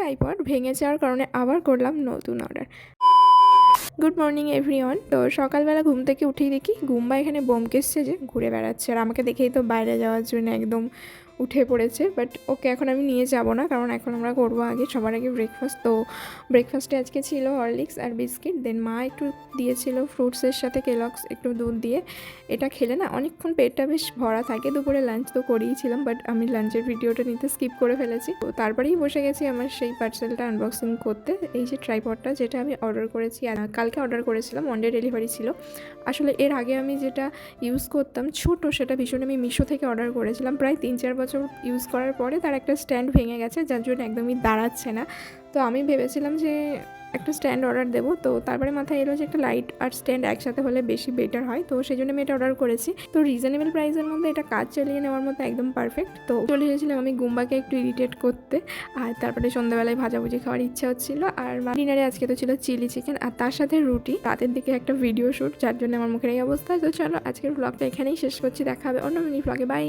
Tripod ভেঙে যাওয়ার কারণে আবার করলাম নতুন অর্ডার। Good morning everyone. তো সকালবেলা ঘুম থেকে উঠেই দেখি গুম্বা এখানে ব্যোমকেশ সেজে ঘুরে বেড়াচ্ছে, আর আমাকে দেখেই তো বাইরে যাওয়ার জন্য একদম উঠে পড়েছে। বাট ওকে এখন আমি নিয়ে যাব না, কারণ এখন আমরা করবো আগে সবার আগে ব্রেকফাস্ট। তো ব্রেকফাস্টে আজকে ছিল হরলিক্স আর বিস্কিট, দেন মা একটু দিয়েছিল ফ্রুটসের সাথে কেলগস একটু দুধ দিয়ে। এটা খেলে না অনেকক্ষণ পেটটা বেশ ভরা থাকে। দুপুরে লাঞ্চ তো করেইছিলাম, বাট আমি লাঞ্চের ভিডিওটা নিতে স্কিপ করে ফেলেছি। তো তারপরেই বসে গেছি আমার সেই পার্সেলটা আনবক্সিং করতে। এই যে ট্রাইপডটা যেটা আমি অর্ডার করেছি, আর কালকে অর্ডার করেছিলাম, ওয়ান ডে ডেলিভারি ছিল। আসলে এর আগে আমি যেটা ইউজ করতাম ছোট, সেটা ভীষণ আমি মিশো থেকে অর্ডার করেছিলাম। প্রায় 3-4 বছর ইউজ করার পরে তার একটা স্ট্যান্ড ভেঙে গেছে, যার জন্য একদমই দাঁড়াচ্ছে না। তো আমি ভেবেছিলাম যে একটা স্ট্যান্ড অর্ডার দেবো। তো তারপরে মাথায় এলো যে একটা লাইট আর স্ট্যান্ড একসাথে হলে বেশি বেটার হয়, তো সেই জন্য আমি এটা অর্ডার করেছি। তো রিজনেবল প্রাইসের মধ্যে এটা কাজ চালিয়ে নেওয়ার মতো একদম পারফেক্ট। তো চলে এসেছিলাম আমি গুম্বাকে একটু ইরিটেট করতে, আর তারপরে সন্ধ্যাবেলায় ভাজাভুজি খাওয়ার ইচ্ছা হচ্ছিল। আর ডিনারে আজকে তো ছিল চিলি চিকেন, আর তার সাথে রুটি, রাতের দিকে একটা ভিডিও শ্যুট, যার জন্য আমার মুখের এই অবস্থা। তো চলো আজকের ব্লগটা এখানেই শেষ করছি, দেখা হবে অন্য মিনি ব্লগে, বাই।